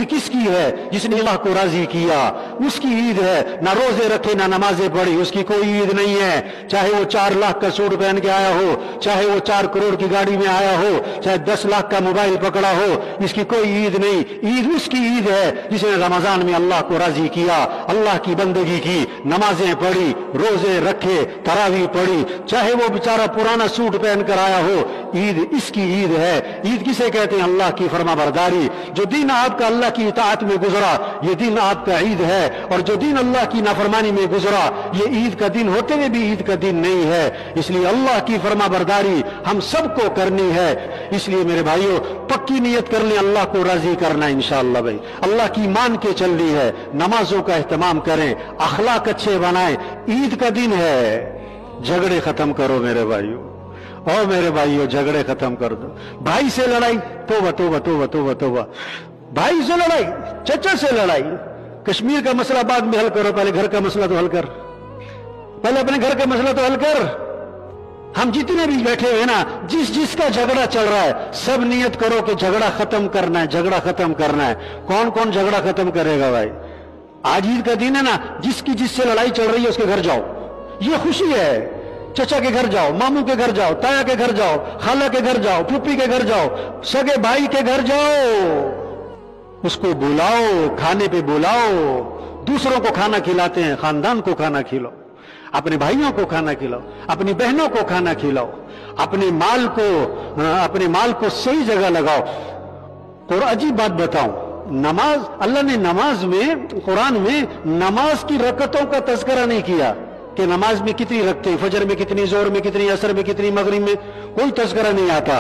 ईद किसकी है? जिसने अल्लाह को राजी किया, उसकी ईद है। ना रोजे रखे ना नमाजें पढ़ी, उसकी कोई ईद नहीं है। चाहे वो 4 लाख का सूट पहन के आया हो, चाहे वो 4 करोड़ की गाड़ी में आया हो, चाहे 10 लाख का मोबाइल पकड़ा हो, इसकी कोई ईद नहीं। ईद उसकी ईद है जिसने रमजान में अल्लाह को राजी किया, अल्लाह की बंदगी की, नमाजें पढ़ी, रोजे रखे, तरावी पढ़ी, चाहे वो बेचारा पुराना सूट पहन कर आया हो। ईद इसकी ईद है। ईद किसे कहते हैं? अल्लाह की फरमाबरदारी। जो दिन आपका अल्लाह की इताअत में गुजरा, ये दिन आपका ईद है। और जो दिन अल्लाह की नाफरमानी में गुजरा, ये ईद का दिन होते हुए भी ईद का दिन नहीं है। इसलिए अल्लाह की फरमाबरदारी हम सबको करनी है। इसलिए मेरे भाइयों, पक्की नियत कर लें अल्लाह को राजी करना इंशाअल्लाह। भाई अल्लाह की मान के चलनी है। नमाजों का एहतमाम करें, अखलाक अच्छे बनाएं। ईद का दिन है, झगड़े खत्म करो मेरे भाइयों। और मेरे भाइयों, झगड़े खत्म कर दो। भाई से लड़ाई, तौबा तौबा तौबा तौबा तौबा। भाई से लड़ाई, चचा से लड़ाई। कश्मीर का मसला बाद में हल करो, पहले घर का मसला तो हल कर। पहले अपने घर का मसला तो हल कर। हम जितने भी बैठे हुए ना, जिसका झगड़ा चल रहा है, सब नियत करो कि झगड़ा खत्म करना है, झगड़ा खत्म करना है। कौन कौन झगड़ा खत्म करेगा भाई? आज ईद का दिन है ना, जिससे लड़ाई चल रही है उसके घर जाओ, ये खुशी है। चचा के घर जाओ, मामू के घर जाओ, ताया के घर जाओ, खाला के घर जाओ, फूफी के घर जाओ, सगे भाई के घर जाओ, उसको बुलाओ, खाने पे बुलाओ। दूसरों को खाना खिलाते हैं, खानदान को खाना खिलाओ, अपने भाइयों को खाना खिलाओ, अपनी बहनों को खाना खिलाओ, अपने माल को सही जगह लगाओ। और अजीब बात बताऊं, नमाज, अल्लाह ने नमाज में, कुरान में नमाज की रकतों का तज़किरा नहीं किया कि नमाज में कितनी रखते, फजर में कितनी, जोर में कितनी, असर में कितनी, मगरिब में, कोई तज़किरा नहीं आता।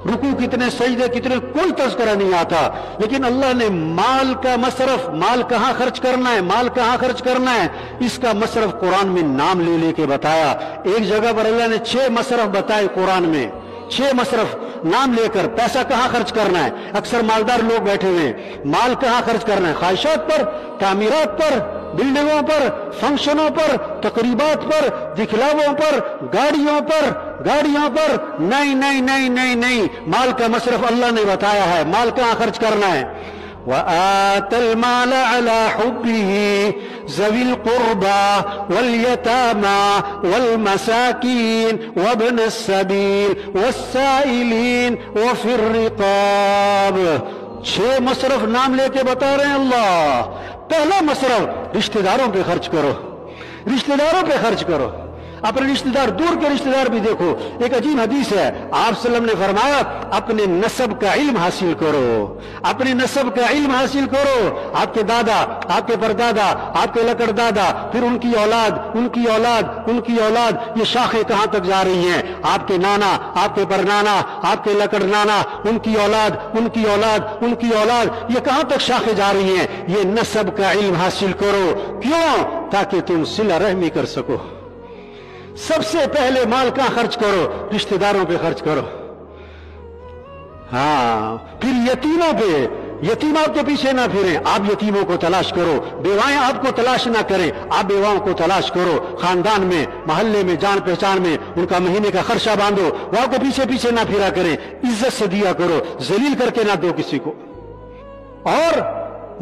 रुकू कितने, सजदे कितने, कोई तज़किरा नहीं आता। लेकिन अल्लाह ने माल का मसरफ, माल कहां खर्च करना है, माल कहां खर्च करना है, इसका मसरफ कुरान में नाम ले लेके बताया। एक जगह पर अल्लाह ने 6 मसरफ बताए कुरान में, 6 मसरफ नाम लेकर। पैसा कहां खर्च करना है? अक्सर मालदार लोग बैठे हुए हैं, माल कहां खर्च करना है? ख्वाहिशात पर, तामीरात पर, बिल्डिंगों पर, फंक्शनों पर, तकरीबात पर, दिखलावों पर, गाड़ियों पर। नहीं नहीं नहीं नहीं नहीं, माल का मसरफ अल्लाह ने बताया है, माल कहां खर्च करना है। वआतल माल अला हुब्बिही ज़विल कुर्बा वल यतामा वल मसाकीन वब्नस सबील वस्साइलीन वफिर रिकाब। 6 मसरफ नाम लेके बता रहे हैं अल्लाह। पहला मसरफ, रिश्तेदारों पे खर्च करो, रिश्तेदारों पे खर्च करो। अपने रिश्तेदार, दूर के रिश्तेदार भी देखो। एक अजीब हदीस है, आप सल्लम ने फरमाया, अपने नसब का इल्म हासिल करो, अपने नसब का इल्म हासिल करो। आपके दादा, आपके परदादा, आपके लकड़दादा, फिर उनकी औलाद, उनकी औलाद, उनकी औलाद, ये शाखें कहां तक जा रही हैं? आपके नाना, आपके परनाना, आपके लकड़नाना, उनकी औलाद, उनकी औलाद, उनकी औलाद, ये कहां तक शाखें जा रही हैं? ये नसब का इल्म हासिल करो। क्यों? ताकि तुम सिला रहमी कर सको। सबसे पहले माल कहां खर्च करो? रिश्तेदारों पे खर्च करो। हाँ, फिर यतीमों पे, यतीम आपके पीछे ना फिरें, आप यतीमों को तलाश करो। बेवाएं आपको तलाश ना करें, आप बेवाओं को तलाश करो। खानदान में, मोहल्ले में, जान पहचान में उनका महीने का खर्चा बांधो, वो आपको पीछे पीछे ना फिरा करें। इज्जत से दिया करो, जलील करके ना दो किसी को। और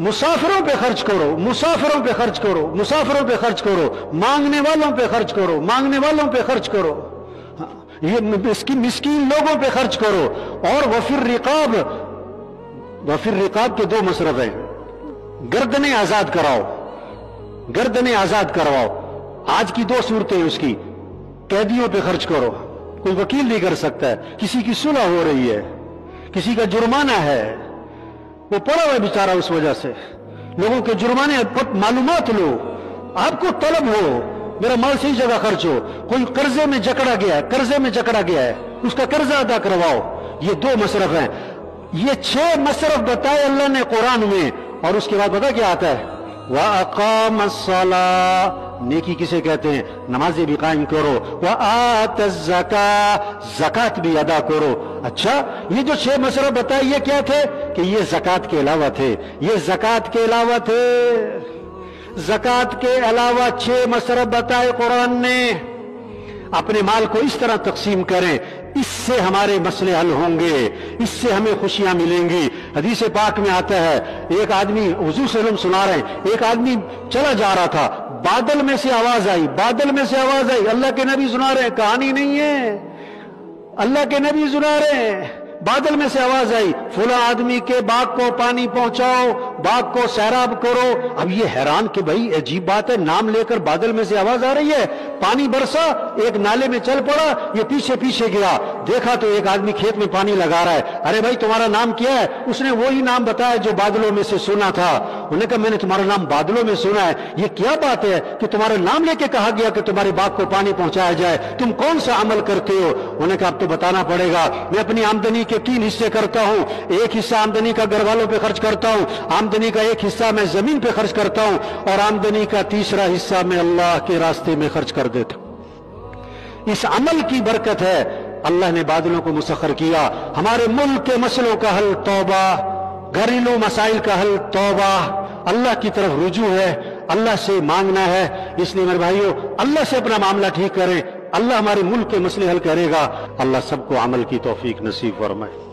मुसाफिरों पे खर्च करो, मुसाफिरों पे खर्च करो, मुसाफिरों पे खर्च करो, मांगने वालों पे खर्च करो, मांगने वालों पे खर्च करो। ये मिस्कीन लोगों पे खर्च करो। और वफिर रिकाब, वफिर रिकाब के 2 मसरफ हैं। गर्दनें आजाद कराओ, गर्दनें आजाद करवाओ। आज की 2 सूरतें उसकी, कैदियों पे खर्च करो, कोई वकील नहीं कर सकता है, किसी की सुलह हो रही है, किसी का जुर्माना है, वो पड़ा हुआ है बेचारा, उस वजह से लोगों के जुर्माने, मालूमात लो, आपको तलब हो, मेरा माल सही जगह खर्च हो। कोई कर्जे में जकड़ा गया है, कर्जे में जकड़ा गया है, उसका कर्जा अदा करवाओ। ये 2 मसरफ हैं। ये 6 मसरफ बताए अल्लाह ने कुरान में। और उसके बाद पता क्या आता है? वअक़ामस्सलाह, नेकी किसे कहते हैं? नमाजें भी कायम करो। वआतज़्ज़का, ज़कात भी अदा करो। अच्छा, ये जो 6 मसरफ बताए ये क्या थे? कि ये ज़कात के अलावा थे, ये ज़कात के अलावा थे। ज़कात के अलावा 6 मसरफ बताए कुरान ने। اپنے مال کو اس طرح تقسیم کریں، اس سے ہمارے مسئلے حل ہوں گے، اس سے ہمیں خوشیاں ملیں گی۔ حدیث پاک میں آتا ہے، ایک آدمی، حضور صلی اللہ علیہ وسلم سنا رہے ہیں، ایک آدمی چلا جا رہا تھا، بادل میں سے آواز آئی، بادل میں سے آواز آئی، اللہ کے نبی سنا رہے ہیں، کہانی نہیں ہے، اللہ کے نبی سنا رہے ہیں، بادل میں سے آواز آئی، فلاں آدمی کے باغ کو پانی پہنچاؤ، باغ کو سیراب کرو۔ اب یہ حیران کہ بھئی عجیب بات ہے، نام لے کر بادل میں سے آواز آ رہی ہے، پانی برسا، ایک نالے میں چل پڑا، یہ پیچھے پیچھے گیا، دیکھا تو ایک آدمی کھیت میں پانی لگا رہا ہے۔ ارے بھائی تمہارا نام کیا ہے؟ اس نے وہی نام بتایا جو بادلوں میں سے سنا تھا۔ انہوں نے کہا میں نے تمہارا نام بادلوں میں سنا ہے، یہ کیا بات ہے کہ تمہارا نام لے کے کہا گیا کہ تمہارے باغ کو پانی پہنچایا جائے، تم کون سا عمل کرتے ہو؟ انہوں نے کہا اب تو بتانا پڑے گا، میں اپنی آمدنی کے 3 حصے کرتا ہوں، ایک حصہ آمدنی کا گھر والوں پہ خرچ کرتا ہوں، آمدنی کا ایک حصہ میں زمین پہ خرچ کرتا ہوں، اور آمدنی کا تیسرا حصہ میں اللہ کے راستے میں خرچ کر دیتا ہوں۔ اس عمل کی برکت ہے، اللہ نے بادلوں کو مسخر کیا۔ ہمارے ملک کے مسئلوں کا حل توبہ، گھریلو مسائل کا حل توبہ، اللہ کی طرف رجوع ہے، اللہ سے مانگنا ہے۔ اس لیے میرے بھائیو، اللہ سے اپنا معاملہ ٹھیک کریں، اللہ ہمارے ملک کے مسئلے حل کرے گا۔ اللہ سب کو عمل کی توفیق نصیب فرمائے۔